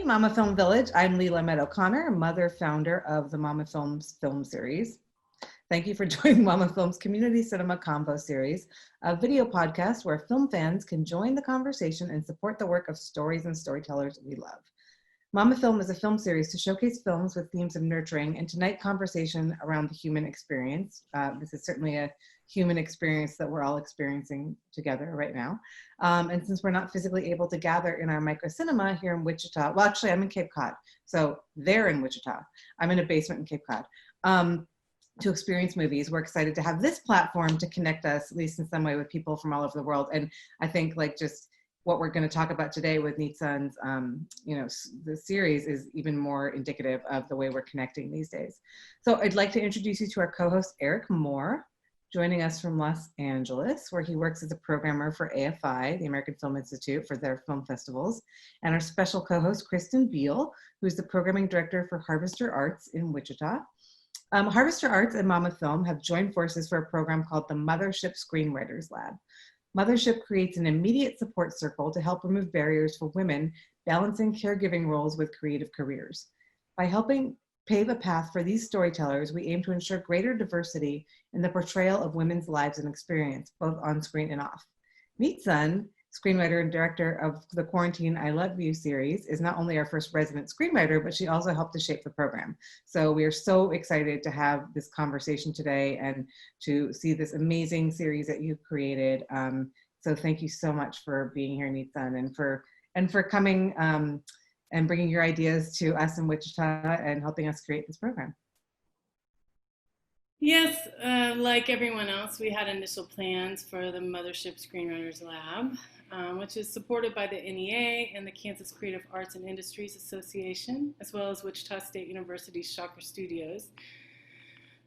Hey, Mama Film Village. I'm Leela Med O'Connor, mother founder of the Mama Films film series. Thank you for joining Mama Films Community Cinema Convo series, a video podcast where film fans can join the conversation and support the work of stories and storytellers we love. Mama Film is a film series to showcase films with themes of nurturing, and tonight conversation around the human experience. This is certainly a human experience that we're all experiencing together right now. And since we're not physically able to gather in our micro cinema here in Wichita, well, actually I'm in Cape Cod, so they're in Wichita. I'm in a basement in Cape Cod. To experience movies, we're excited to have this platform to connect us, at least in some way, with people from all over the world. And I think just what we're going to talk about today with Nitzan's, the series is even more indicative of the way we're connecting these days. So I'd like to introduce you to our co-host, Eric Moore, joining us from Los Angeles, where he works as a programmer for AFI, the American Film Institute, for their film festivals, and our special co-host, Kristen Beal, who's the programming director for Harvester Arts in Wichita. Harvester Arts and Mama Film have joined forces for a program called the Mothership Screenwriters Lab. Mothership creates an immediate support circle to help remove barriers for women balancing caregiving roles with creative careers. By helping pave a path for these storytellers, we aim to ensure greater diversity in the portrayal of women's lives and experience, both on screen and off. Nitzan, screenwriter and director of the Quarantine I Love You series, is not only our first resident screenwriter, but she also helped to shape the program. So we are so excited to have this conversation today and to see this amazing series that you've created. So thank you so much for being here, Nitzan, and for coming and bringing your ideas to us in Wichita and helping us create this program. Yes, like everyone else, we had initial plans for the Mothership Screenwriters Lab, which is supported by the NEA and the Kansas Creative Arts and Industries Association, as well as Wichita State University's Shocker Studios.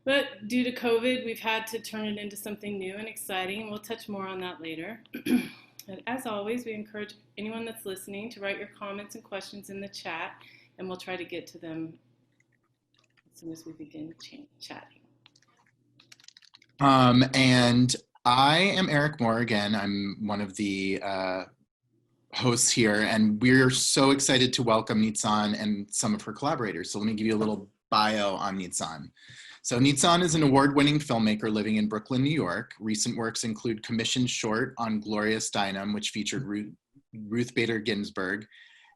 But due to COVID, we've had to turn it into something new and exciting, and we'll touch more on that later. And as always, we encourage anyone that's listening to write your comments and questions in the chat, and we'll try to get to them as soon as we begin chatting. And I am Eric Moore again. I'm one of the hosts here, and we're so excited to welcome Nitzan and some of her collaborators. So let me give you a little bio on Nitzan. So Nitzan is an award-winning filmmaker living in Brooklyn, New York. Recent works include commissioned short on Glorious Dynam, which featured Ruth Bader Ginsburg,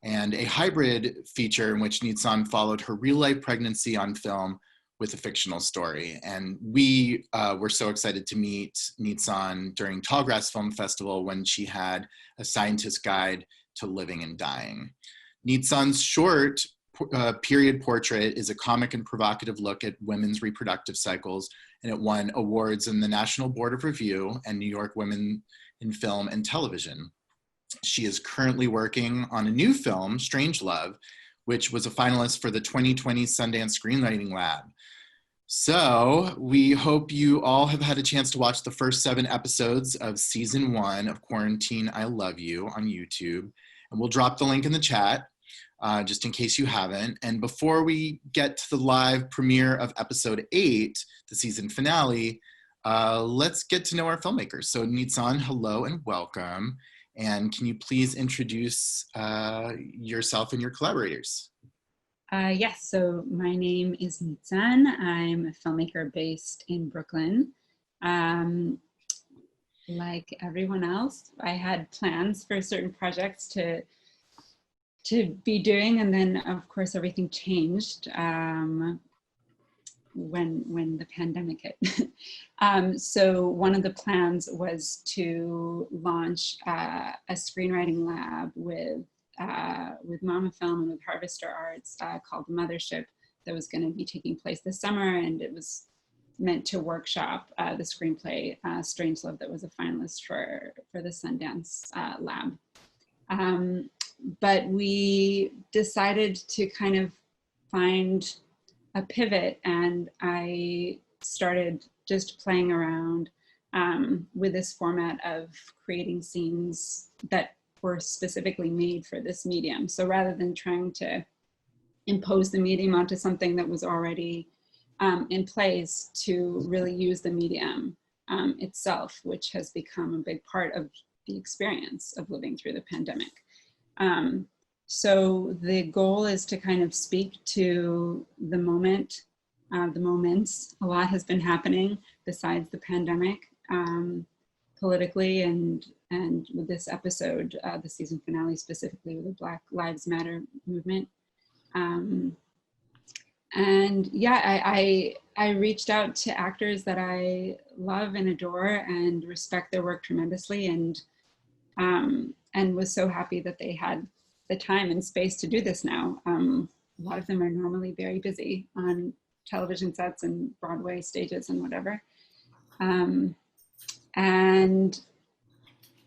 and a hybrid feature in which Nitzan followed her real-life pregnancy on film with a fictional story. And we were so excited to meet Nitzan during Tallgrass Film Festival when she had a scientist's guide to living and dying. Nitzan's short period portrait is a comic and provocative look at women's reproductive cycles, and it won awards in the National Board of Review and New York Women in Film and Television. She is currently working on a new film, Strangelove, which was a finalist for the 2020 Sundance Screenwriting Lab. So we hope you all have had a chance to watch the first 7 episodes of season 1 of Quarantine I Love You on YouTube. And we'll drop the link in the chat just in case you haven't. And before we get to the live premiere of episode 8, the season finale, let's get to know our filmmakers. So Nitzan, hello and welcome. And can you please introduce yourself and your collaborators? Yes, so my name is Nitzan. I'm a filmmaker based in Brooklyn. Like everyone else, I had plans for certain projects to be doing, and then of course everything changed when the pandemic hit. So one of the plans was to launch a screenwriting lab with Mama Film and with Harvester Arts called Mothership that was going to be taking place this summer, and it was meant to workshop the screenplay Strangelove that was a finalist for the Sundance Lab. But we decided to kind of find a pivot, and I started just playing around with this format of creating scenes that were specifically made for this medium. So rather than trying to impose the medium onto something that was already in place, to really use the medium itself, which has become a big part of the experience of living through the pandemic. So the goal is to kind of speak to the moment, the moments. A lot has been happening besides the pandemic, politically, and with this episode, the season finale specifically, with the Black Lives Matter movement. And yeah, I reached out to actors that I love and adore and respect their work tremendously, and was so happy that they had the time and space to do this now. A lot of them are normally very busy on television sets and Broadway stages and whatever. And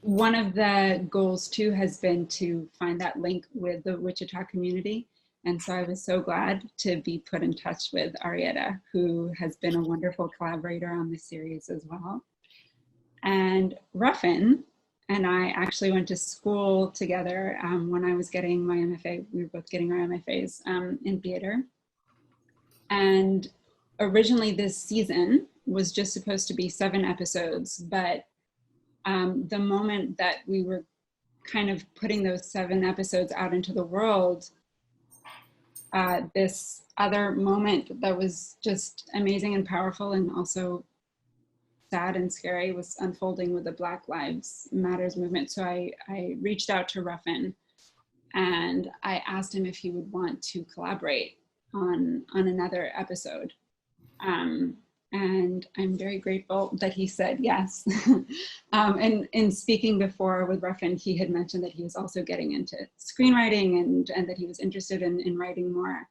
one of the goals too has been to find that link with the Wichita community. And so I was so glad to be put in touch with Arietta, who has been a wonderful collaborator on this series as well. And Ruffin and I actually went to school together when I was getting my MFA. We were both getting our MFAs in theater. And originally this season was just supposed to be 7 episodes, but the moment that we were kind of putting those 7 episodes out into the world, this other moment that was just amazing and powerful and also sad and scary was unfolding with the Black Lives Matters movement. So I reached out to Ruffin and I asked him if he would want to collaborate on another episode. And I'm very grateful that he said yes. And in speaking before with Ruffin, he had mentioned that he was also getting into screenwriting and that he was interested in writing more.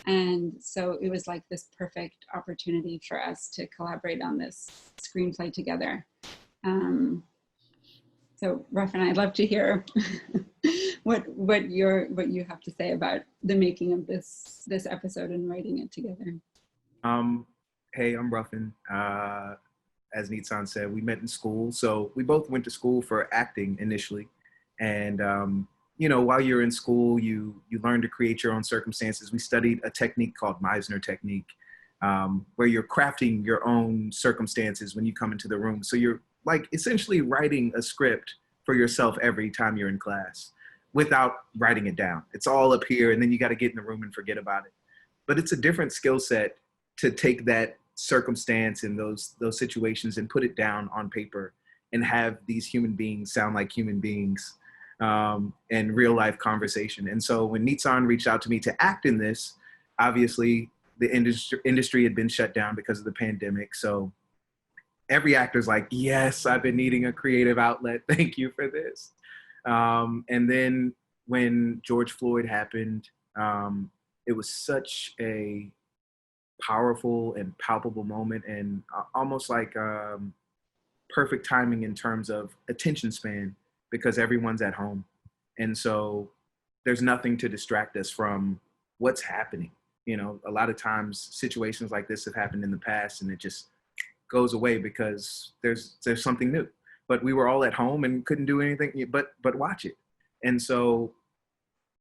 And so it was like this perfect opportunity for us to collaborate on this screenplay together. So Ruffin, I'd love to hear what you have to say about the making of this episode and writing it together. Hey, I'm Ruffin. As Nitzan said, we met in school. So we both went to school for acting initially. And, while you're in school, you learn to create your own circumstances. We studied a technique called Meisner technique, where you're crafting your own circumstances when you come into the room. So you're like essentially writing a script for yourself every time you're in class without writing it down. It's all up here, and then you got to get in the room and forget about it. But it's a different skill set to take that circumstance and those situations and put it down on paper and have these human beings sound like human beings and real life conversation. And so when Nitzan reached out to me to act in this, obviously the industry had been shut down because of the pandemic. So every actor's like, yes, I've been needing a creative outlet. Thank you for this. And then when George Floyd happened, it was such a powerful and palpable moment, and almost like perfect timing in terms of attention span, because everyone's at home. And so there's nothing to distract us from what's happening. A lot of times situations like this have happened in the past and it just goes away because there's something new. But we were all at home and couldn't do anything but watch it. And so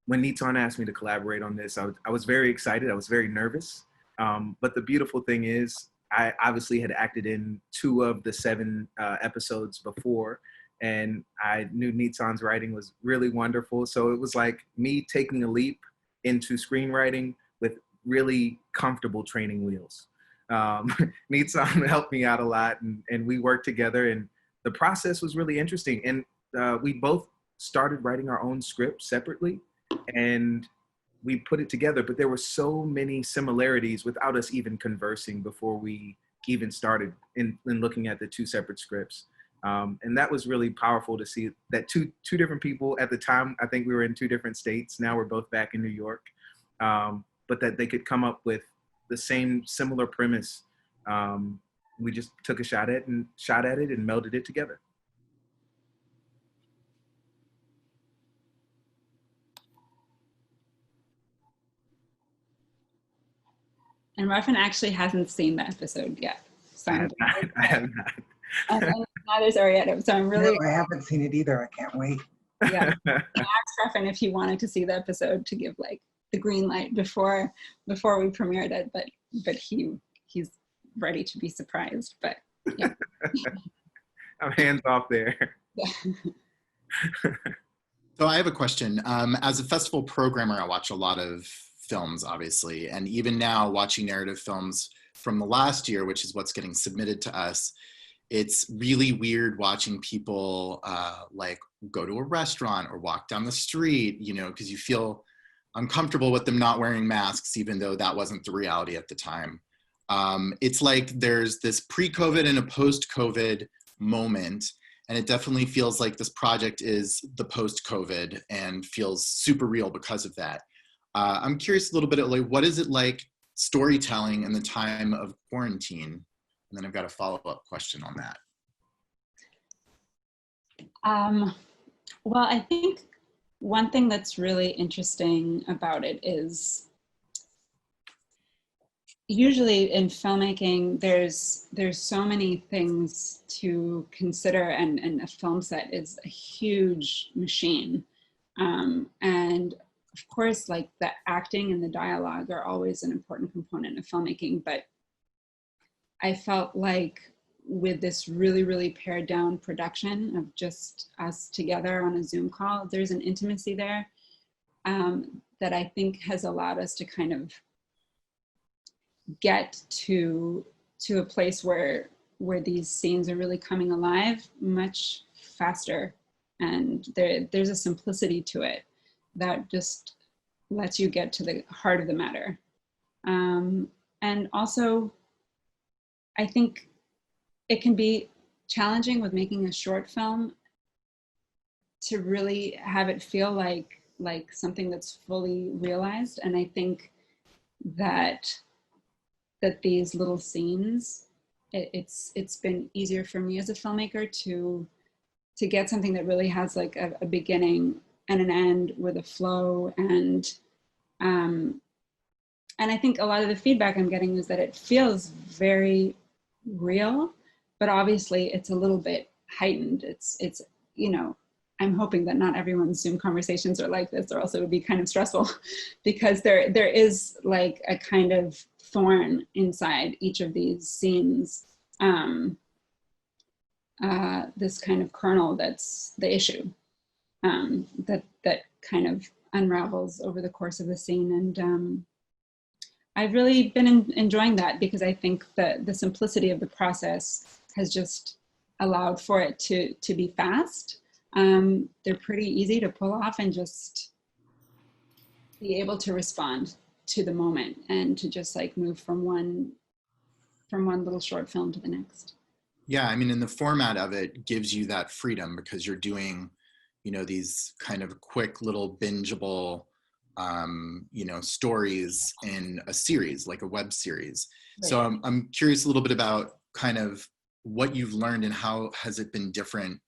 when Nitzan asked me to collaborate on this, I was very excited. I was very nervous. But the beautiful thing is, I obviously had acted in 2 of the 7 episodes before, and I knew Nitzan's writing was really wonderful. So it was like me taking a leap into screenwriting with really comfortable training wheels. Nitzan helped me out a lot, and we worked together, and the process was really interesting. And we both started writing our own script separately, and we put it together, but there were so many similarities without us even conversing before we even started in looking at the 2 separate scripts. And that was really powerful to see that two different people at the time. I think we were in 2 different states. Now we're both back in New York, but that they could come up with the same similar premise. We just took a shot at it and melded it together. And Ruffin actually hasn't seen the episode yet. So I have not. And now there's Arietta. So I'm really. No, I haven't seen it either. I can't wait. Yeah. I asked Ruffin if he wanted to see the episode to give like the green light before we premiered it, but he's ready to be surprised. But yeah. I'm hands off there. Yeah. So I have a question. As a festival programmer, I watch a lot of films, obviously, and even now watching narrative films from the last year, which is what's getting submitted to us, it's really weird watching people like go to a restaurant or walk down the street, you know, because you feel uncomfortable with them not wearing masks, even though that wasn't the reality at the time. It's like there's this pre-COVID and a post-COVID moment, and it definitely feels like this project is the post-COVID and feels super real because of that. I'm curious a little bit, like, what is it like storytelling in the time of quarantine? And then I've got a follow-up question on that. Well, I think one thing that's really interesting about it is usually in filmmaking, there's so many things to consider, and a film set is a huge machine. And of course, like the acting and the dialogue are always an important component of filmmaking, but I felt like with this really, really pared down production of just us together on a Zoom call, there's an intimacy there that I think has allowed us to kind of get to a place where these scenes are really coming alive much faster. And there's a simplicity to it that just lets you get to the heart of the matter. And also, I think it can be challenging with making a short film to really have it feel like something that's fully realized. And I think that these little scenes, it's been easier for me as a filmmaker to get something that really has like a beginning and an end with a flow. And I think a lot of the feedback I'm getting is that it feels very real, but obviously it's a little bit heightened. It's you know, I'm hoping that not everyone's Zoom conversations are like this, or else it would be kind of stressful, because there is like a kind of thorn inside each of these scenes, this kind of kernel that's the issue, that kind of unravels over the course of the scene. And I've really been enjoying that, because I think that the simplicity of the process has just allowed for it to be fast. They're pretty easy to pull off and just be able to respond to the moment and to just like move from one little short film to the next. Yeah, I mean, and the format of it gives you that freedom, because you're doing, you know, these kind of quick little bingeable, you know, stories in a series, like a web series. Right. So I'm curious a little bit about kind of what you've learned and how has it been different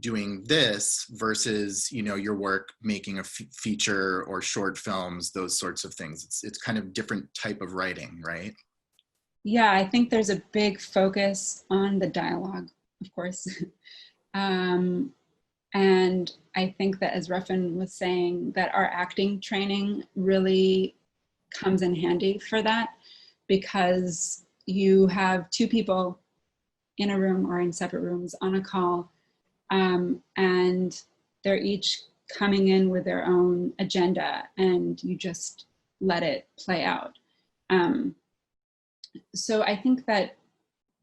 doing this versus, you know, your work making a feature or short films, those sorts of things. It's kind of different type of writing, right? Yeah, I think there's a big focus on the dialogue, of course. And I think that, as Ruffin was saying, that our acting training really comes in handy for that, because you have two people in a room or in separate rooms on a call, and they're each coming in with their own agenda, and you just let it play out. So I think that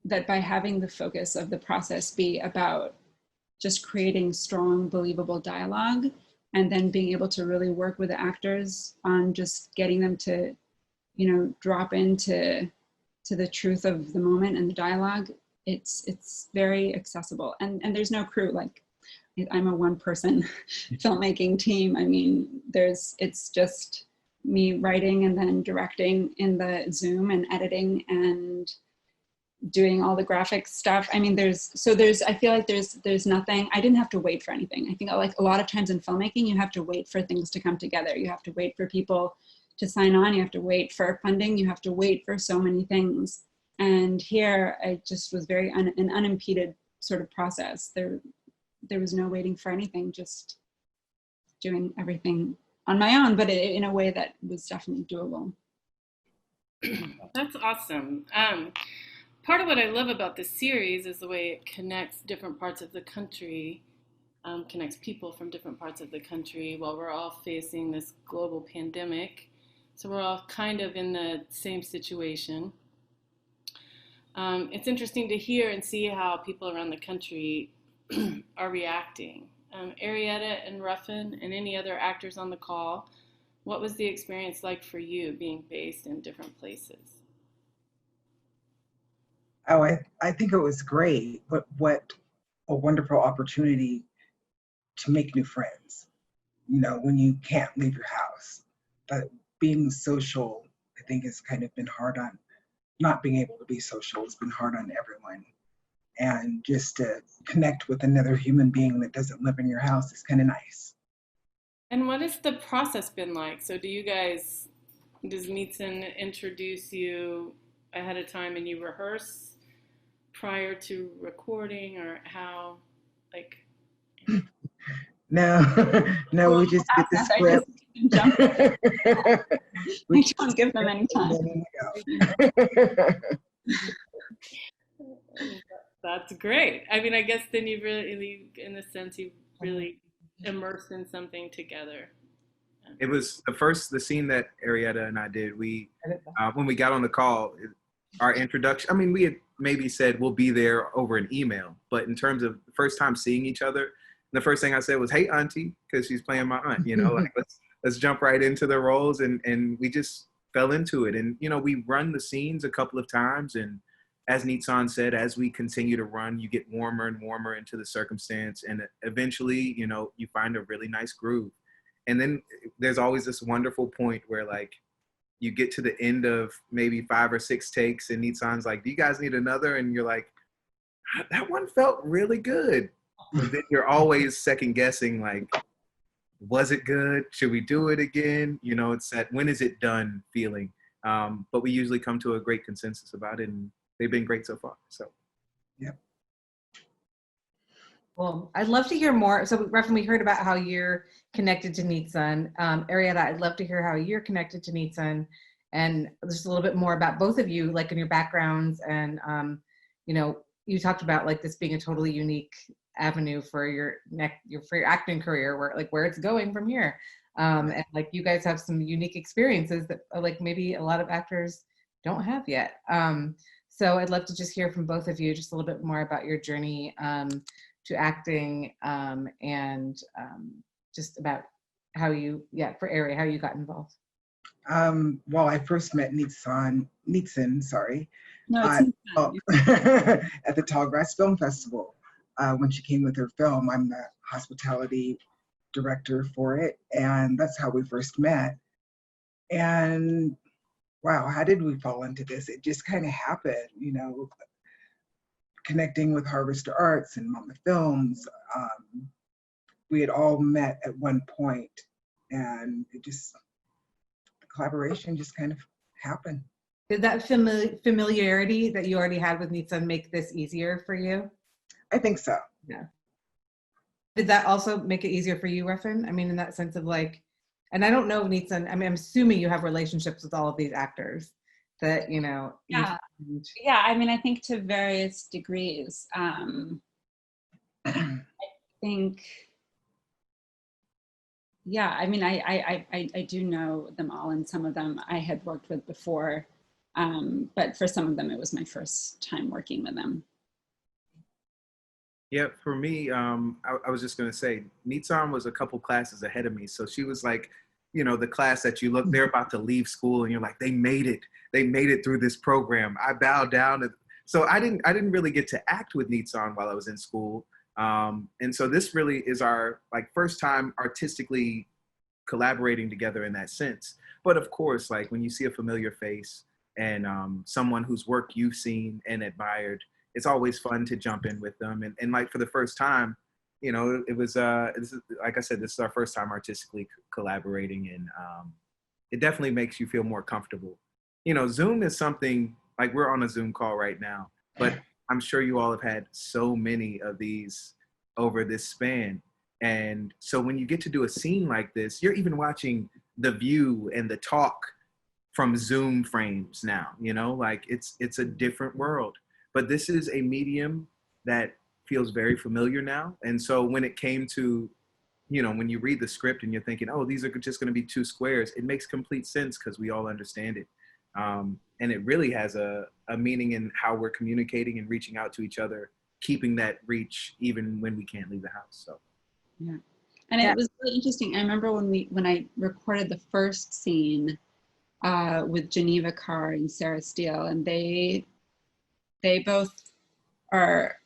by having the focus of the process be about just creating strong, believable dialogue, and then being able to really work with the actors on just getting them to, you know, drop into the truth of the moment and the dialogue, it's very accessible. And there's no crew. Like, I'm a one-person filmmaking team. I mean, it's just me writing and then directing in the Zoom and editing and doing all the graphic stuff. I mean, I feel like there's nothing, I didn't have to wait for anything. I think, like a lot of times in filmmaking, you have to wait for things to come together. You have to wait for people to sign on. You have to wait for funding. You have to wait for so many things. And here, I just was very an unimpeded sort of process. There was no waiting for anything, just doing everything on my own, but in a way that was definitely doable. That's awesome. Part of what I love about this series is the way it connects different parts of the country connects people from different parts of the country while we're all facing this global pandemic. So we're all kind of in the same situation. It's interesting to hear and see how people around the country are reacting. Arietta and Ruffin and any other actors on the call, what was the experience like for you being based in different places? Oh, I think it was great. But what a wonderful opportunity to make new friends. You know, when you can't leave your house. But being social, I think, has kind of been hard on, not being able to be social has been hard on everyone. And just to connect with another human being that doesn't live in your house is kind of nice. And what has the process been like? So does Nitzan introduce you ahead of time and you rehearse prior to recording, or how, like? No, no, we just get the script. We don't give them any time. That's great. I mean, I guess then you really, in a sense, you really immersed in something together. It was the scene that Arietta and I did. When we got on the call, our introduction, I mean, we had maybe said we'll be there over an email, but in terms of the first time seeing each other, the first thing I said was, "Hey, auntie," because she's playing my aunt, you know, like let's jump right into the roles. And we just fell into it. And, you know, we run the scenes a couple of times. And as Nitzan said, as we continue to run, you get warmer and warmer into the circumstance. And eventually, you know, you find a really nice groove. And then there's always this wonderful point where, like, you get to the end of maybe 5 or 6 takes and Nitzan's like, "Do you guys need another?" And you're like, "That one felt really good." But then you're always second guessing, like, was it good? Should we do it again? You know, it's that when is it done feeling. But we usually come to a great consensus about it, and they've been great so far. So, yeah. Well, I'd love to hear more. So, Ruffin, we heard about how you're connected to Nitzan. Arietta, I'd love to hear how you're connected to Nitzan, and just a little bit more about both of you, like in your backgrounds. And, you know, you talked about like this being a totally unique avenue for your acting career, where it's going from here. And like you guys have some unique experiences that like maybe a lot of actors don't have yet. So I'd love to just hear from both of you just a little bit more about your journey to acting, and just about how you, for Ari, how you got involved. Well, I first met Nitzan, No, at it's the Tallgrass Film Festival. When she came with her film, I'm the hospitality director for it, and that's how we first met. And wow, how did we fall into this? It just kind of happened, you know, connecting with Harvester Arts and Mama Films. We had all met at one point, and the collaboration just kind of happened. Did that familiarity that you already had with Nitzan make this easier for you? I think so. Yeah. Did that also make it easier for you, Ruffin? I mean, in that sense of like, and I don't know, Nitzan, I mean, I'm assuming you have relationships with all of these actors that, you know. Yeah. Yeah, I mean, I think to various degrees. I think, yeah, I mean, I do know them all, and some of them I had worked with before, but for some of them, it was my first time working with them. yeah, for me, I was just going to say, Nitzan was a couple classes ahead of me. So she was like, you know, the class that you look, they're about to leave school and you're like, they made it through this program. I bowed down. So I didn't really get to act with Nitzan while I was in school. And so this really is our like first time artistically collaborating together in that sense. But of course, like when you see a familiar face and someone whose work you've seen and admired, it's always fun to jump in with them. And like for the first time, you know, it was, like I said, this is our first time artistically collaborating, and it definitely makes you feel more comfortable. You know, Zoom is something, like we're on a Zoom call right now, but I'm sure you all have had so many of these over this span. And so when you get to do a scene like this, you're even watching the view and the talk from Zoom frames now, you know, like it's a different world. But this is a medium that feels very familiar now. And so when it came to, when you read the script and you're thinking, oh, these are just going to be 2 squares, it makes complete sense because we all understand it. And it really has a meaning in how we're communicating and reaching out to each other, keeping that reach even when we can't leave the house. So yeah. And it was really interesting. I remember when I recorded the first scene with Geneva Carr and Sarah Steele, and they both are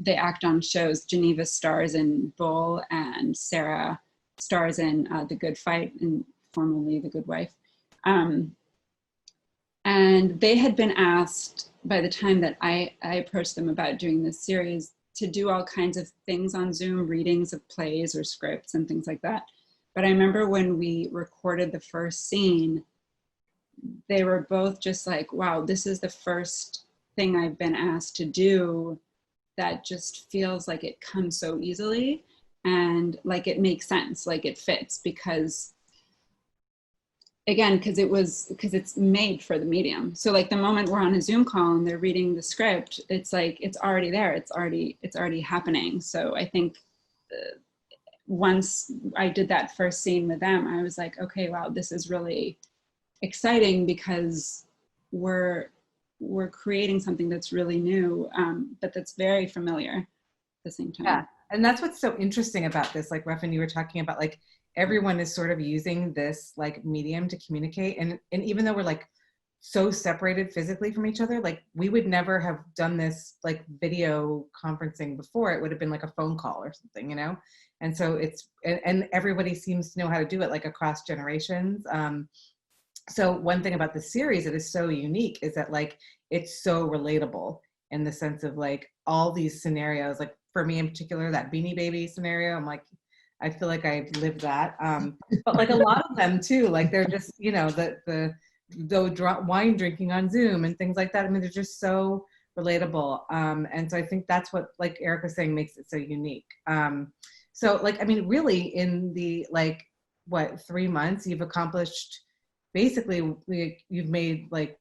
they act on shows. Geneva stars in Bull, and Sarah stars in The Good Fight, and formerly The Good Wife. And they had been asked by the time that I approached them about doing this series to do all kinds of things on Zoom, readings of plays or scripts and things like that. But I remember when we recorded the first scene, they were both just like, wow, this is the first thing I've been asked to do that just feels like it comes so easily and like it makes sense, like it fits, because again, because it's made for the medium. So like the moment we're on a Zoom call and they're reading the script, it's like it's already there, it's already happening. So I think once I did that first scene with them, I was like, okay, wow, this is really exciting because we're creating something that's really new, but that's very familiar at the same time. Yeah, and that's what's so interesting about this. Like Ruffin, you were talking about, like everyone is sort of using this like medium to communicate, and even though we're like so separated physically from each other, like we would never have done this like video conferencing before. It would have been like a phone call or something, you know. And so it's and everybody seems to know how to do it, like across generations. So one thing about the series that is so unique is that like it's so relatable in the sense of like all these scenarios. Like for me in particular, that Beanie Baby scenario, I'm like, I feel like I've lived that. But like a lot of them too, like they're just, you know, the wine drinking on Zoom and things like that. I mean, they're just so relatable. And so I think that's what, like Eric was saying, makes it so unique. So like, I mean, really in the like, what, 3 months, you've accomplished basically, you've made like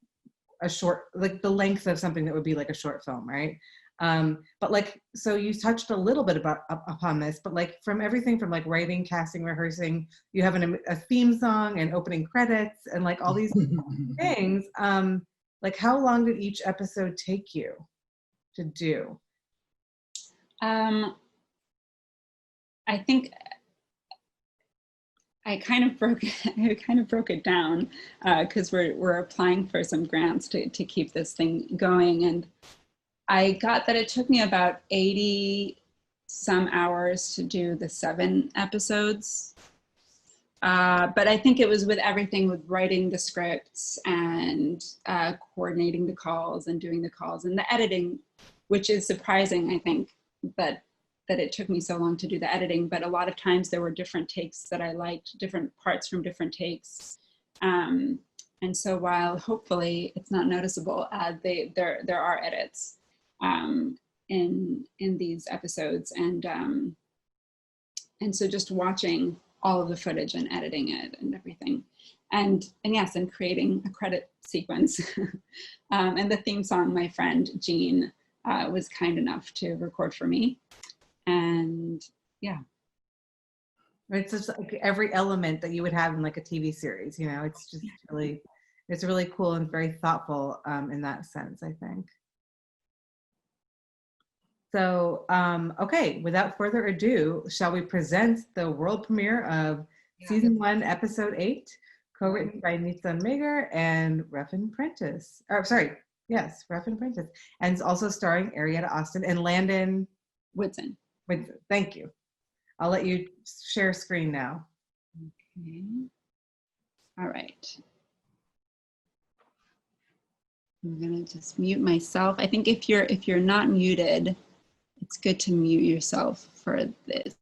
a short, like the length of something that would be like a short film, right? But like, so you touched a little bit upon this, but like from everything from like writing, casting, rehearsing, you have a theme song and opening credits and like all these things. Like how long did each episode take you to do? I think I kind of broke it down because we're applying for some grants to keep this thing going, and I got that it took me about 80 some hours to do the 7 episodes. But I think it was with everything, with writing the scripts and coordinating the calls and doing the calls and the editing, which is surprising, I think, that it took me so long to do the editing. But a lot of times there were different takes that I liked, different parts from different takes. And so while hopefully it's not noticeable, there are edits in these episodes, and so just watching all of the footage and editing it and everything, and yes, and creating a credit sequence, and the theme song, my friend Jean was kind enough to record for me, and yeah. It's just like every element that you would have in like a TV series, you know. It's just really, it's really cool and very thoughtful in that sense, I think. So, okay, without further ado, shall we present the world premiere of season 1, episode 8, co-written by Nitzan and Ruffin Prentiss. Yes, Ruffin Prentiss. And it's also starring Arietta Austin and Landon Woodson. Thank you. I'll let you share screen now. Okay. All right. I'm gonna just mute myself. I think if you're not muted, it's good to mute yourself for this.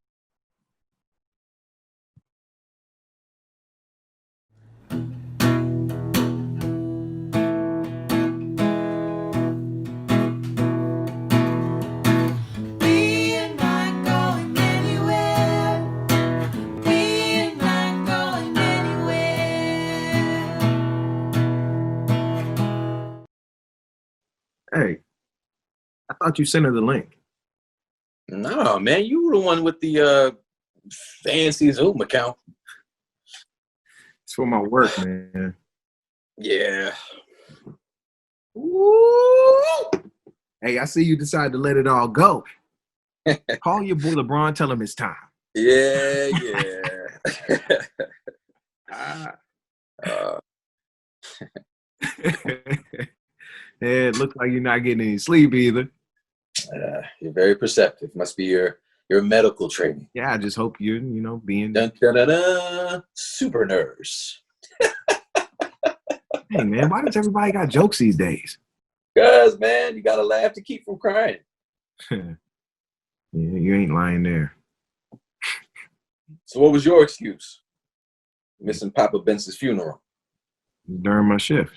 Hey, I thought you sent her the link. No, man, you were the one with the fancy Zoom account. It's for my work, man. Yeah. Ooh. Hey, I see you decide to let it all go. Call your boy LeBron, tell him it's time. Yeah. Yeah, it looks like you're not getting any sleep either. You're very perceptive. Must be your medical training. Yeah, I just hope you're, being. Dun, dun, dun, dun. Super nurse. Hey, man, why does everybody got jokes these days? Cause, man, you gotta laugh to keep from crying. Yeah, you ain't lying there. So, what was your excuse? Missing Papa Benson's funeral. During my shift.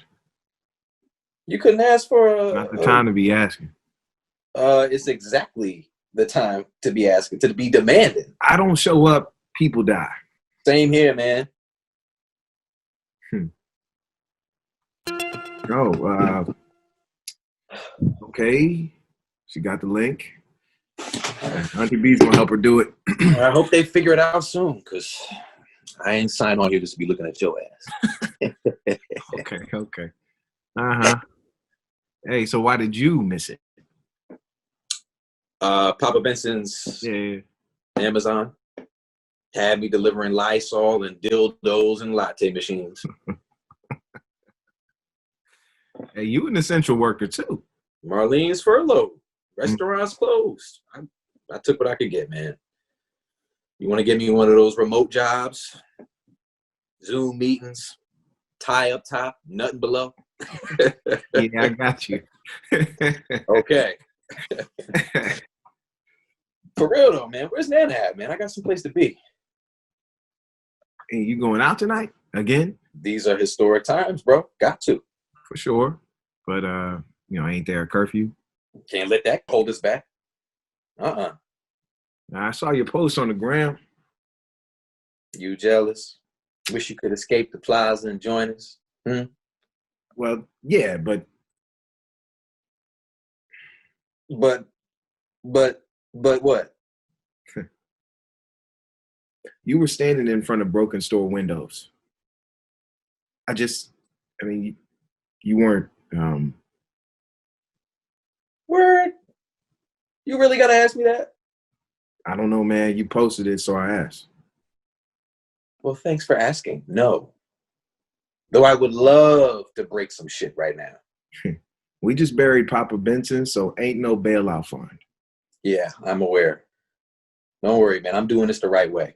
You couldn't ask for Not the time to be asking. It's exactly the time to be asking, to be demanding. I don't show up, people die. Same here, man. Oh, okay. She got the link. Auntie B's gonna help her do it. I hope they figure it out soon, because I ain't signed on here just to be looking at your ass. Okay. Uh-huh. Hey, so why did you miss it? Papa Benson's Amazon had me delivering Lysol and dildos and latte machines. Hey, you an essential worker too. Marlene's furloughed. Restaurants closed. I took what I could get, man. You want to get me one of those remote jobs? Zoom meetings, tie up top, nothing below. Yeah, I got you. Okay. For real though, man. Where's Nana at, man? I got some place to be. Hey, you going out tonight again? These are historic times, bro. Got to. For sure. But ain't there a curfew? Can't let that hold us back. I saw your post on the gram. You jealous? Wish you could escape the plaza and join us? Well, yeah, but what? You were standing in front of broken store windows. You weren't. Word? You really gotta ask me that? I don't know, man. You posted it, so I asked. Well, thanks for asking. No. Though I would love to break some shit right now. We just buried Papa Benson, so ain't no bailout fund. Yeah, I'm aware. Don't worry, man. I'm doing this the right way.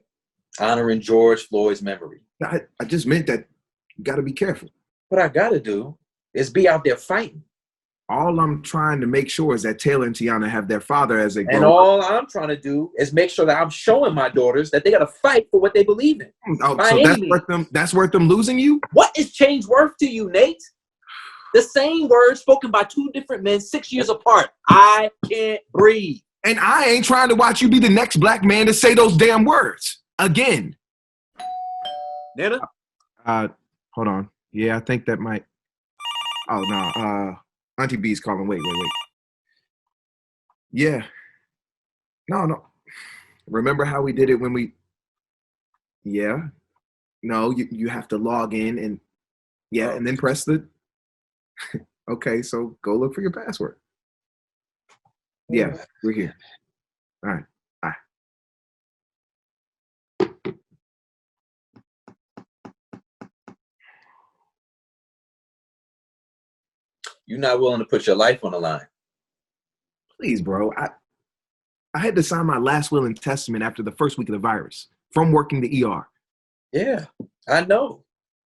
Honoring George Floyd's memory. I just meant that you got to be careful. What I got to do is be out there fighting. All I'm trying to make sure is that Taylor and Tiana have their father as a And all I'm trying to do is make sure that I'm showing my daughters that they got to fight for what they believe in. Oh, so that's worth them losing you? What is change worth to you, Nate? The same words spoken by two different men 6 years apart. I can't breathe. And I ain't trying to watch you be the next black man to say those damn words again. Nana? Hold on. Yeah, I think that might. Oh no. Auntie B's calling. Wait. Yeah. No. Remember how we did it when we. Yeah. No, you have to log in and. Yeah, and then press the. Okay, so go look for your password. Yeah, we're here. All right. Bye. You're not willing to put your life on the line. Please, bro. I had to sign my last will and testament after the first week of the virus from working the ER. Yeah, I know.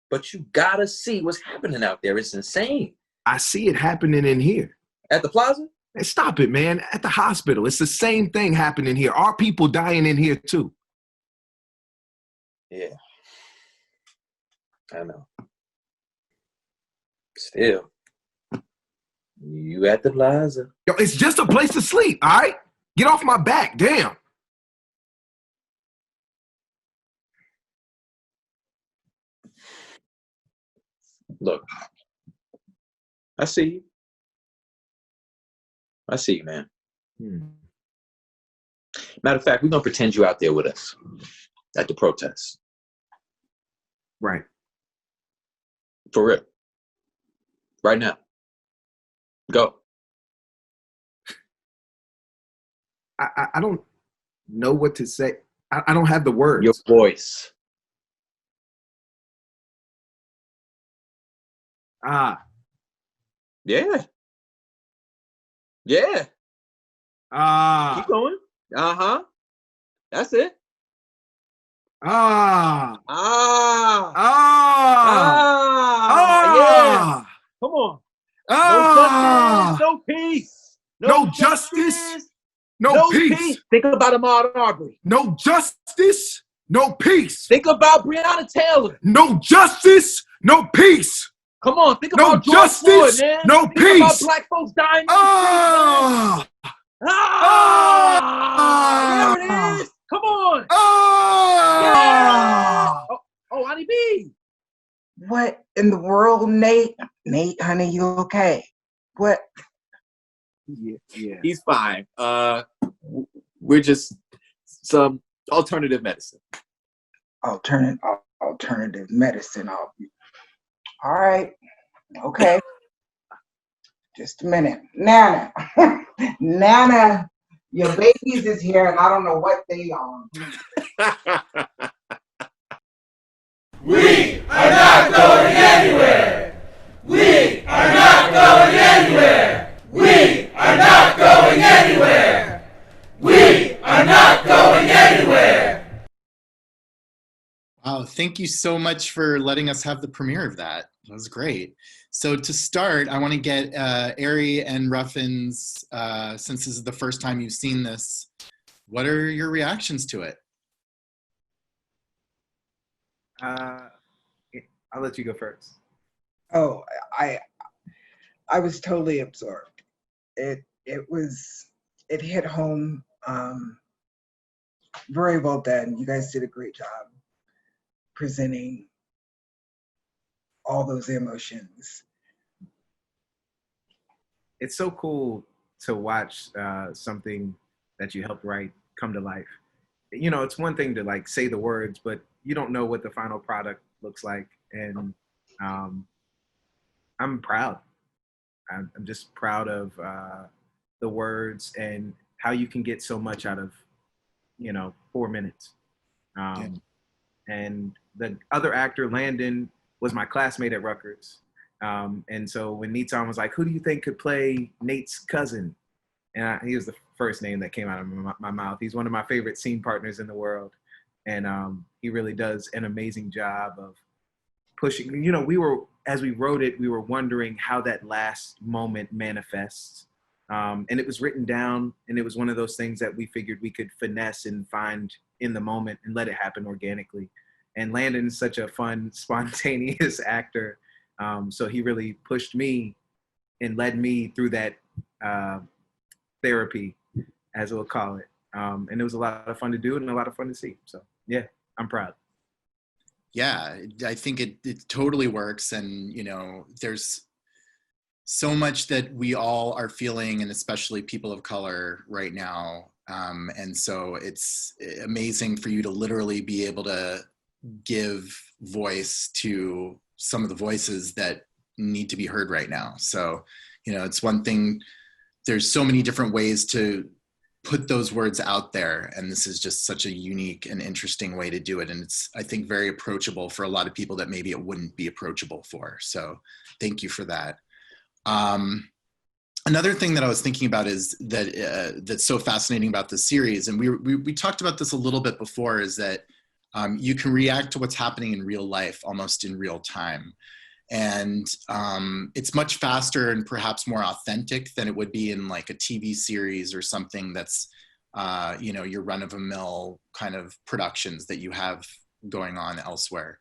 But you gotta see what's happening out there. It's insane. I see it happening in here. At the plaza? Hey, stop it, man. At the hospital. It's the same thing happening here. Our people dying in here, too. Yeah. I know. Still. You at the plaza. Yo, it's just a place to sleep, all right? Get off my back, damn. Look, I see you. I see you, man. Matter of fact, we're gonna pretend you out there with us at the protest. Right. For real. Right now. Go. I don't know what to say. I don't have the words. Your voice. Yeah. Yeah. Keep going. Uh-huh. That's it. Yeah. Come on. No justice, no peace. No justice, no peace. Think about Ahmaud Arbery. No justice, no peace. Think about Breonna Taylor. No justice, no peace. Come on, think No about George justice, Floyd, man. no Think peace. about black folks dying. There it is. Come on. Yeah. Oh, Honey B. What in the world, Nate? Nate, honey, you okay? What? Yeah. He's fine. We're just some alternative medicine. Alternative medicine. All right. Okay. Just a minute. Nana. Nana, your babies is here and I don't know what they are. We are not going anywhere. We are not going anywhere. We are not going anywhere. We are not going anywhere. Wow, thank you so much for letting us have the premiere of that. That was great. So to start, I want to get Ari and Ruffin's, since this is the first time you've seen this, what are your reactions to it? I'll let you go first. Oh, I was totally absorbed. It hit home. Very well done. You guys did a great job presenting all those emotions. It's so cool to watch something that you helped write come to life. You know, it's one thing to like say the words, but you don't know what the final product looks like. And I'm proud. I'm just proud of the words and how you can get so much out of, 4 minutes. And the other actor, Landon, was my classmate at Rutgers. And so when Nitzan was like, who do you think could play Nate's cousin? And he was the first name that came out of my mouth. He's one of my favorite scene partners in the world. And he really does an amazing job of pushing. As we wrote it, we were wondering how that last moment manifests. And it was written down, and it was one of those things that we figured we could finesse and find in the moment and let it happen organically. And Landon is such a fun, spontaneous actor. So he really pushed me and led me through that therapy, as we'll call it. And it was a lot of fun to do and a lot of fun to see. So yeah, I'm proud. Yeah, I think it totally works. And, there's so much that we all are feeling, and especially people of color right now. And so it's amazing for you to literally be able to give voice to some of the voices that need to be heard right now. So, it's one thing, there's so many different ways to put those words out there. And this is just such a unique and interesting way to do it. And it's, I think, very approachable for a lot of people that maybe it wouldn't be approachable for. So thank you for that. Another thing that I was thinking about is that that's so fascinating about this series, and we talked about this a little bit before, is that you can react to what's happening in real life almost in real time. And it's much faster and perhaps more authentic than it would be in like a TV series or something that's, your run-of-the-mill kind of productions that you have going on elsewhere.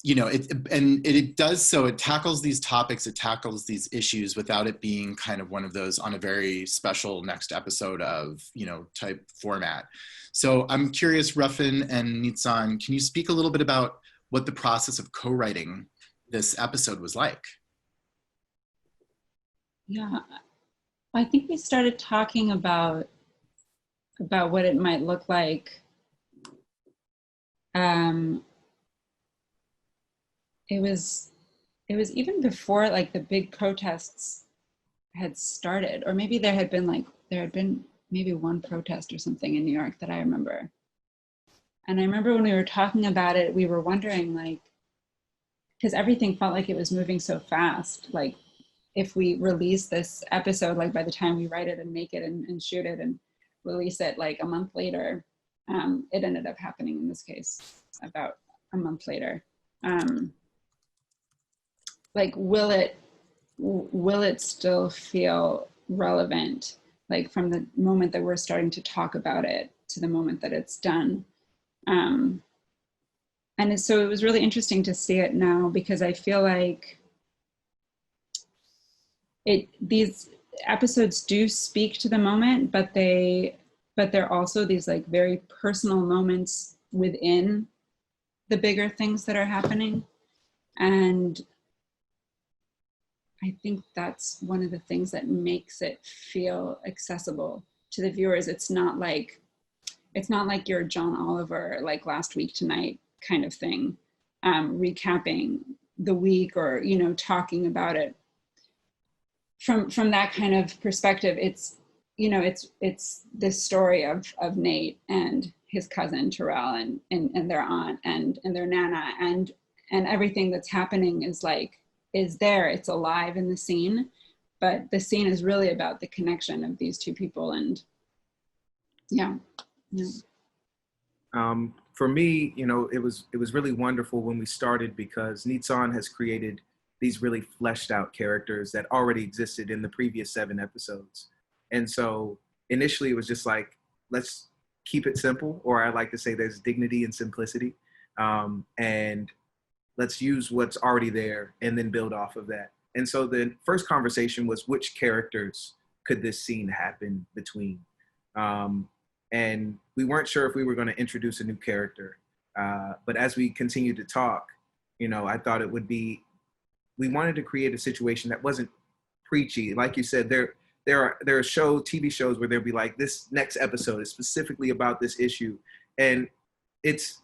It does so, it tackles these topics, it tackles these issues without it being kind of one of those on a very special next episode of, type format. So I'm curious, Ruffin and Nitzan, can you speak a little bit about what the process of co-writing this episode was like? Yeah, I think we started talking about about what it might look like. It was even before like the big protests had started, or maybe there had been maybe one protest or something in New York that I remember. And I remember when we were talking about it, we were wondering, like, because everything felt like it was moving so fast. Like, if we release this episode, like by the time we write it and make it and shoot it and release it like a month later, it ended up happening in this case about a month later. Like, will it still feel relevant, like from the moment that we're starting to talk about it to the moment that it's done? So it was really interesting to see it now, because I feel like these episodes do speak to the moment, but they're also these like very personal moments within the bigger things that are happening. And I think that's one of the things that makes it feel accessible to the viewers. It's not like your John Oliver, like Last Week Tonight kind of thing, recapping the week or, you know, talking about it from that kind of perspective. It's, you know, it's this story of Nate and his cousin Terrell and their aunt and their nana, and everything that's happening is there, it's alive in the scene, but the scene is really about the connection of these two people. And yeah. For me, you know, it was really wonderful when we started, because Nitzan has created these really fleshed out characters that already existed in the previous 7 episodes. And so initially it was just like, let's keep it simple, or I like to say there's dignity in simplicity. And let's use what's already there and then build off of that. And so the first conversation was, which characters could this scene happen between? And we weren't sure if we were going to introduce a new character. But as we continued to talk, you know, I thought it would be, we wanted to create a situation that wasn't preachy. Like you said, there are TV shows where they'll be like, this next episode is specifically about this issue. And it's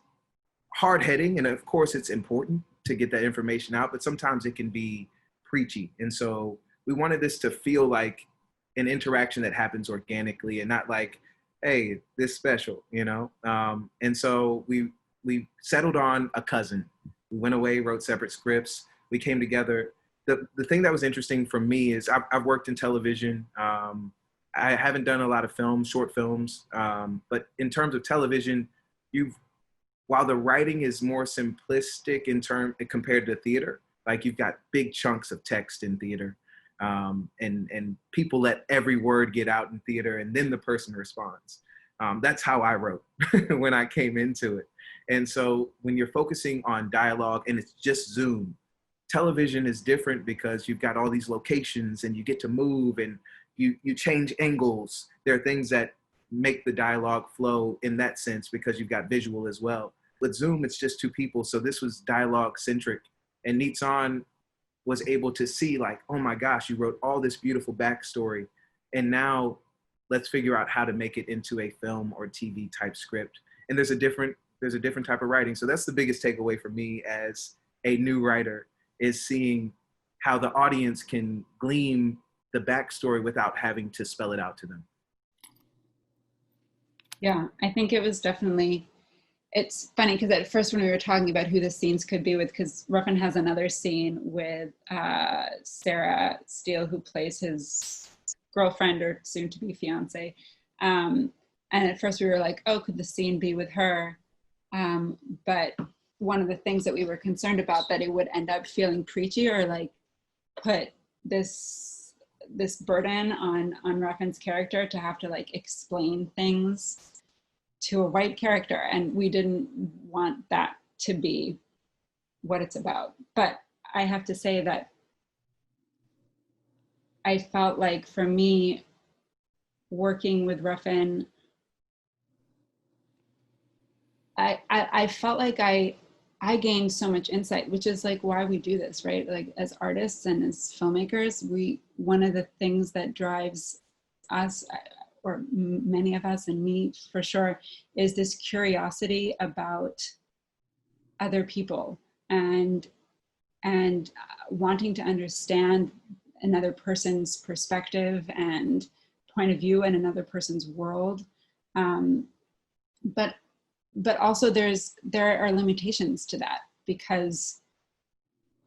hard-hitting, and of course it's important to get that information out, but sometimes it can be preachy. And so we wanted this to feel like an interaction that happens organically and not like, hey, this special, you know? And so we settled on a cousin. We went away, wrote separate scripts. We came together. The thing that was interesting for me is I've worked in television. I haven't done a lot of films, short films, but in terms of television, while the writing is more simplistic compared to theater, like you've got big chunks of text in theater, and people let every word get out in theater, and then the person responds. That's how I wrote when I came into it. And so when you're focusing on dialogue and it's just Zoom, television is different because you've got all these locations and you get to move and you change angles. There are things that make the dialogue flow in that sense because you've got visual as well. With Zoom, it's just 2 people. So this was dialogue centric, and Nitzan was able to see like, oh my gosh, you wrote all this beautiful backstory. And now let's figure out how to make it into a film or TV type script. And there's a different type of writing. So that's the biggest takeaway for me as a new writer, is seeing how the audience can glean the backstory without having to spell it out to them. Yeah, I think it was definitely, it's funny because at first when we were talking about who the scenes could be with, because Ruffin has another scene with Sarah Steele, who plays his girlfriend or soon to be fiance. And at first we were like, oh, could the scene be with her? But one of the things that we were concerned about, that it would end up feeling preachy or like put this burden on Ruffin's character to have to like explain things to a white character. And we didn't want that to be what it's about. But I have to say that I felt like for me, working with Ruffin, I felt like I gained so much insight, which is like why we do this, right? Like as artists and as filmmakers, one of the things that drives us, or many of us, and me for sure, is this curiosity about other people and wanting to understand another person's perspective and point of view in another person's world. But also there are limitations to that, because,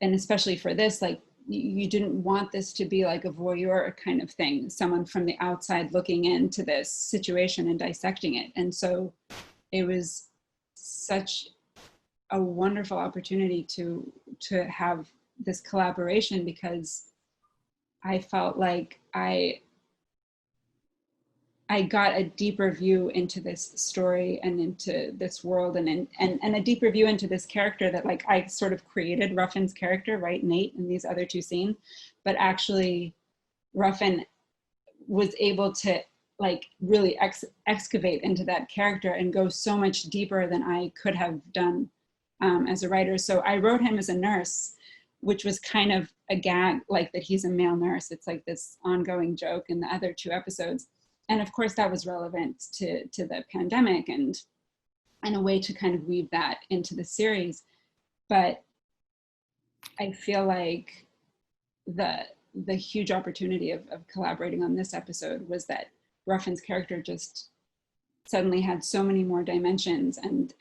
and especially for this, like, you didn't want this to be like a voyeur kind of thing, someone from the outside looking into this situation and dissecting it. And so it was such a wonderful opportunity to have this collaboration, because I felt like I got a deeper view into this story and into this world, and a deeper view into this character that, like, I sort of created Ruffin's character, right, Nate, in these other two scenes, but actually Ruffin was able to, like, really excavate into that character and go so much deeper than I could have done as a writer. So I wrote him as a nurse, which was kind of a gag, like that he's a male nurse. It's like this ongoing joke in the other two episodes. And of course that was relevant to the pandemic, and a way to kind of weave that into the series. But I feel like the huge opportunity of collaborating on this episode was that Ruffin's character just suddenly had so many more dimensions, and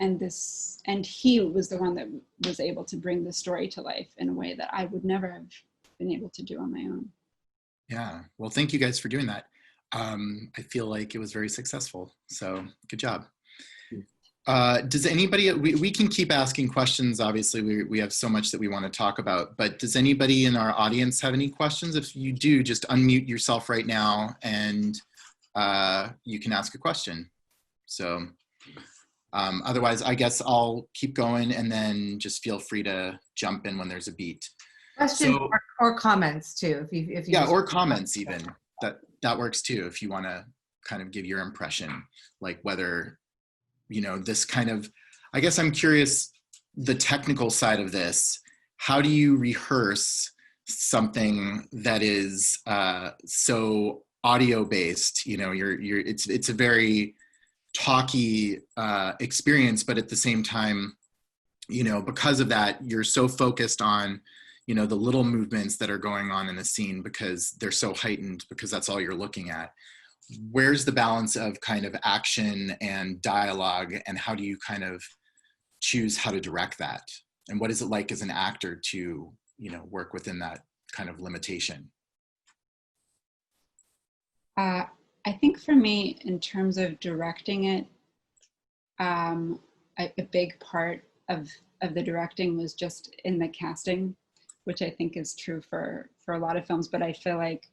he was the one that was able to bring the story to life in a way that I would never have been able to do on my own. Yeah, well, thank you guys for doing that. I feel like it was very successful, so good job. Does anybody, we can keep asking questions, obviously we have so much that we want to talk about, but does anybody in our audience have any questions? If you do, just unmute yourself right now and you can ask a question. So otherwise, I guess I'll keep going, and then just feel free to jump in when there's a beat. Questions or comments too, if you yeah, or comments even. That works too, if you want to kind of give your impression, like whether, you know, this kind of, I guess I'm curious, the technical side of this, how do you rehearse something that is so audio based? You know, it's a very talky experience, but at the same time, you know, because of that, you're so focused on, you know, the little movements that are going on in the scene because they're so heightened, because that's all you're looking at. Where's the balance of kind of action and dialogue, and how do you kind of choose how to direct that? And what is it like as an actor to, you know, work within that kind of limitation? I think for me, in terms of directing it, a big part of the directing was just in the casting, which I think is true for a lot of films, but I feel like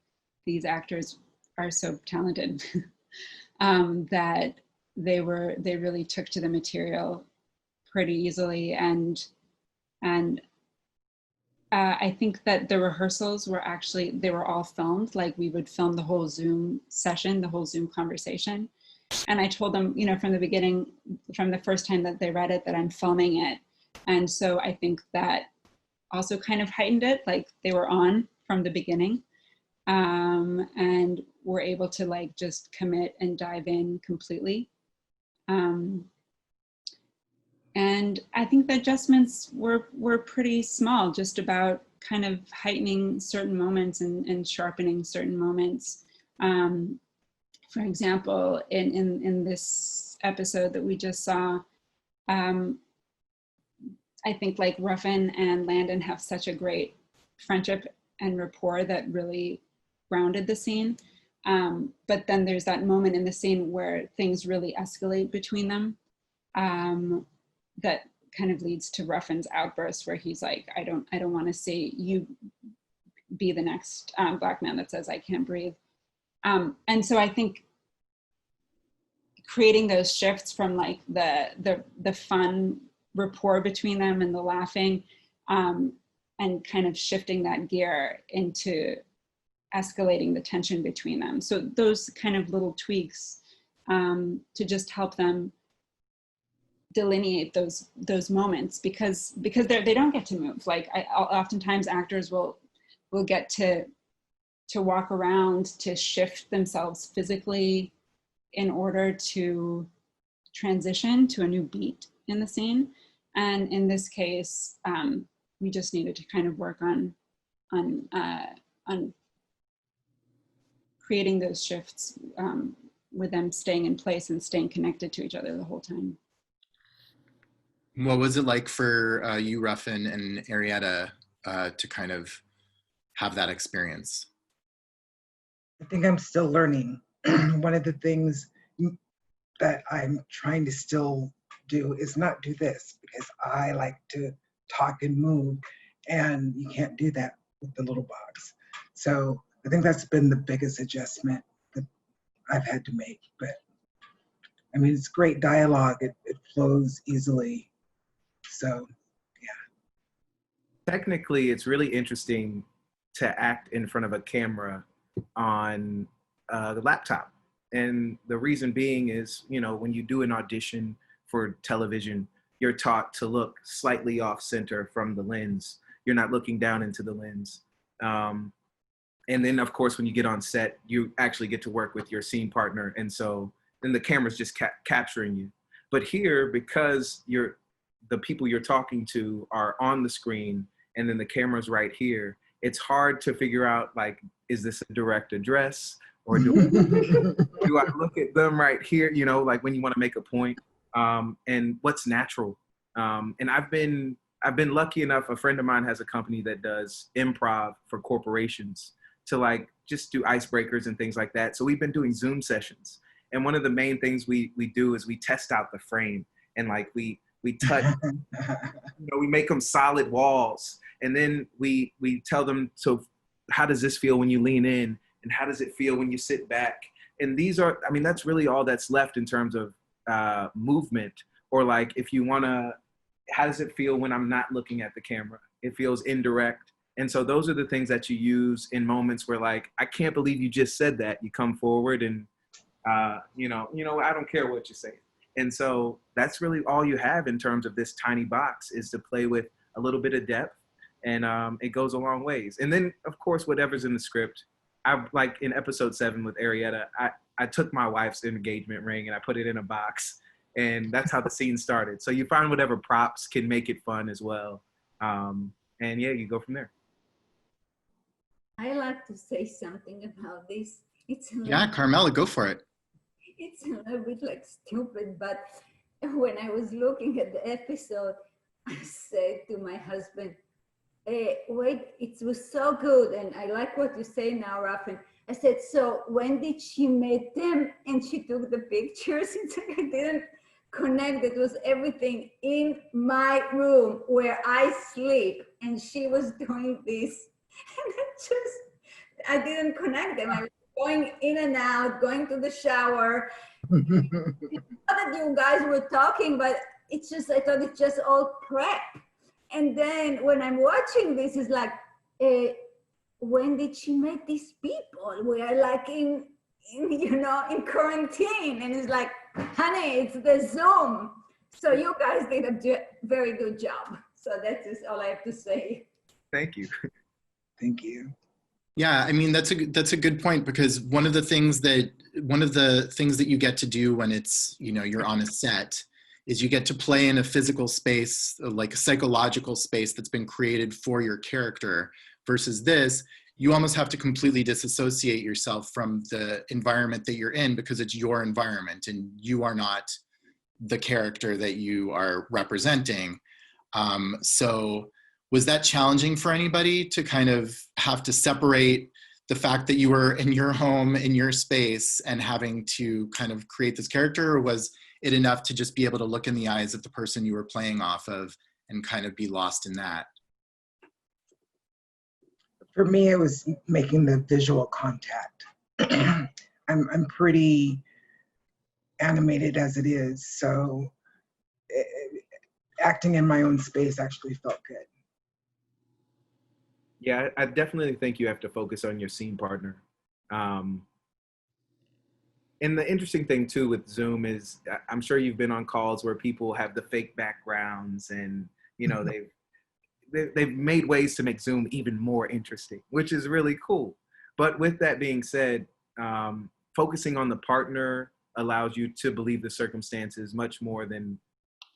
these actors are so talented that they really took to the material pretty easily. And I think that the rehearsals were actually, they were all filmed. Like, we would film the whole Zoom session, the whole Zoom conversation. And I told them, you know, from the beginning, from the first time that they read it, that I'm filming it. And so I think that also kind of heightened it, like they were on from the beginning, and were able to, like, just commit and dive in completely. And I think the adjustments were pretty small, just about kind of heightening certain moments and sharpening certain moments. For example, in this episode that we just saw, I think, like, Ruffin and Landon have such a great friendship and rapport that really grounded the scene. But then there's that moment in the scene where things really escalate between them, that kind of leads to Ruffin's outburst, where he's like, I don't want to see you be the next Black man that says I can't breathe. And so I think creating those shifts from, like, the fun rapport between them and the laughing, and kind of shifting that gear into escalating the tension between them. So those kind of little tweaks to just help them delineate those moments, because they don't get to move. Like, oftentimes actors will get to walk around, to shift themselves physically, in order to transition to a new beat in the scene. And in this case, we just needed to kind of work on creating those shifts with them staying in place and staying connected to each other the whole time. What was it like for you, Ruffin, and Arietta to kind of have that experience? I think I'm still learning. One of the things that I'm trying to still do is not do this, because I like to talk and move, and you can't do that with the little box. So I think that's been the biggest adjustment that I've had to make. But I mean, it's great dialogue. It flows easily. So, yeah. Technically, it's really interesting to act in front of a camera on the laptop. And the reason being is, you know, when you do an audition for television, you're taught to look slightly off center from the lens. You're not looking down into the lens. And then, of course, when you get on set, you actually get to work with your scene partner. And so then the camera's just capturing you. But here, because the people you're talking to are on the screen and then the camera's right here, it's hard to figure out, like, is this a direct address? Or do I look at them right here, you know, like when you want to make a point, and what's natural. And I've been lucky enough, a friend of mine has a company that does improv for corporations to like just do icebreakers and things like that. So we've been doing Zoom sessions. And one of the main things we do is we test out the frame, and like we touch, you know, we make them solid walls. And then we tell them, so how does this feel when you lean in? And how does it feel when you sit back? And these are, I mean, that's really all that's left in terms of movement. Or like, if you wanna, how does it feel when I'm not looking at the camera? It feels indirect. And so those are the things that you use in moments where, like, I can't believe you just said that. You come forward and, you know, I don't care what you say. And so that's really all you have in terms of this tiny box, is to play with a little bit of depth, and it goes a long ways. And then, of course, whatever's in the script. Like in episode 7 with Arietta, I took my wife's engagement ring and I put it in a box, and that's how the scene started. So you find whatever props can make it fun as well. And yeah, you go from there. I like to say something about this. Yeah, Carmela, go for it. It's a little bit like stupid, but when I was looking at the episode, I said to my husband, hey, wait, it was so good. And I like what you say now, Ruffin. I said, so when did she meet them and she took the pictures? It's like I didn't connect. It was everything in my room where I sleep, and she was doing this. And I didn't connect them. I was going in and out, going to the shower. Not that you guys were talking, but it's just, I thought it's just all prep. And then when I'm watching this, it's like, when did she meet these people? We are like in quarantine. And it's like, honey, it's the Zoom. So you guys did a very good job. So that's just all I have to say. Thank you. Thank you. Yeah, I mean, that's a good point, because one of the things that you get to do when it's, you know, you're on a set is you get to play in a physical space, like a psychological space that's been created for your character, versus this, you almost have to completely disassociate yourself from the environment that you're in, because it's your environment and you are not the character that you are representing. So was that challenging for anybody to kind of have to separate the fact that you were in your home, in your space, and having to kind of create this character? Or was it enough to just be able to look in the eyes of the person you were playing off of and kind of be lost in that? For me, it was making the visual contact. I'm pretty animated as it is, so acting in my own space actually felt good. Yeah, I definitely think you have to focus on your scene partner. And the interesting thing too with Zoom is, I'm sure you've been on calls where people have the fake backgrounds, and you know they've made ways to make Zoom even more interesting, which is really cool. But with that being said, focusing on the partner allows you to believe the circumstances much more than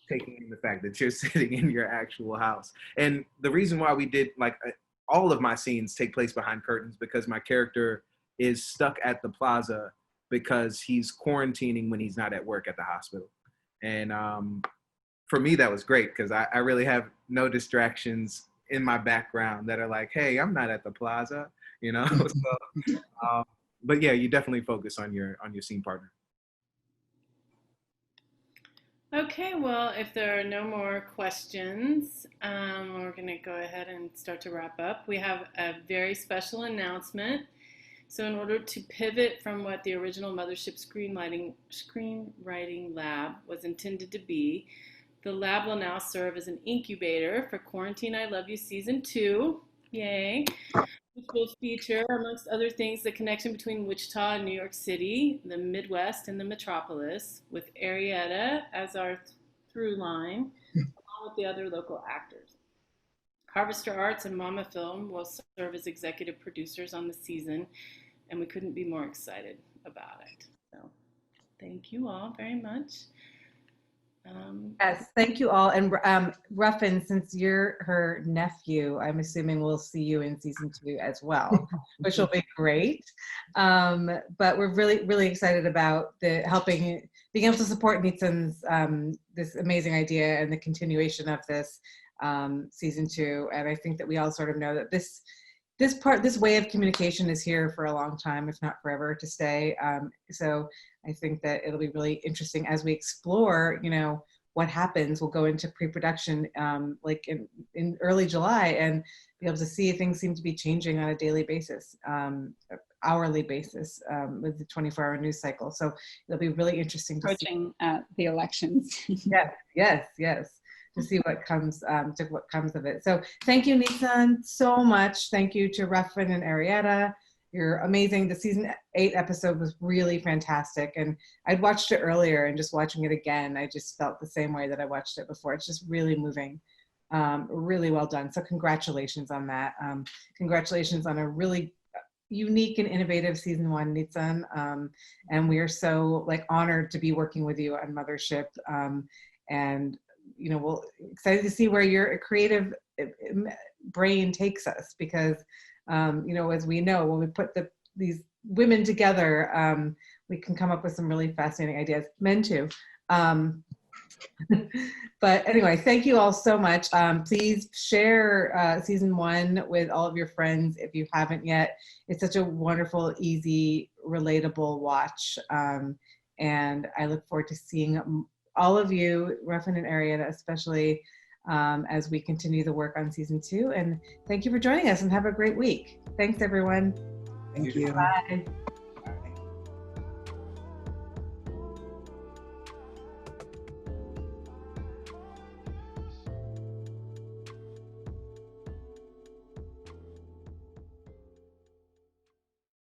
taking in the fact that you're sitting in your actual house. And the reason why we did, like, all of my scenes take place behind curtains because my character is stuck at the plaza because he's quarantining when he's not at work at the hospital. And for me, that was great because I really have no distractions in my background that are like, hey, I'm not at the plaza, you know? So, but yeah, you definitely focus on your scene partner. Okay, well, if there are no more questions, we're going to go ahead and start to wrap up. We have a very special announcement. So in order to pivot from what the original Mothership Screenwriting Lab was intended to be, the lab will now serve as an incubator for Quarantine I Love You Season 2, yay, which will feature, amongst other things, the connection between Wichita and New York City, the Midwest and the metropolis, with Arietta as our through line, along with the other local actors. Harvester Arts and Mama Film will serve as executive producers on the season, and we couldn't be more excited about it. So thank you all very much. Yes, thank you all. And Ruffin, since you're her nephew, I'm assuming we'll see you in season 2 as well, which will be great. But we're really, really excited about being able to support Nitzan's this amazing idea and the continuation of this season 2. And I think that we all sort of know that this way of communication is here for a long time, if not forever, to stay. So I think that it'll be really interesting as we explore, what happens. We'll go into pre-production like in early July and be able to see things seem to be changing on a daily basis, hourly basis with the 24-hour news cycle. So it'll be really interesting to Approaching the elections. Yes. To see what comes of it. So thank you, Nitzan, so much. Thank you to Ruffin and Arietta. You're amazing. The season 8 episode was really fantastic. And I'd watched it earlier, and just watching it again, I just felt the same way that I watched it before. It's just really moving, really well done. So congratulations on that. Congratulations on a really unique and innovative season 1, Nitzan. And we are so honored to be working with you on Mothership. And we'll excited to see where your creative brain takes us, because as we know, when we put these women together, we can come up with some really fascinating ideas. Men too. But anyway, thank you all so much. Please share season 1 with all of your friends if you haven't yet. It's such a wonderful, easy, relatable watch. And I look forward to seeing all of you, Ruffin and Arietta especially, as we continue the work on season 2. And thank you for joining us, and have a great week. Thanks, everyone. Thank you. Bye.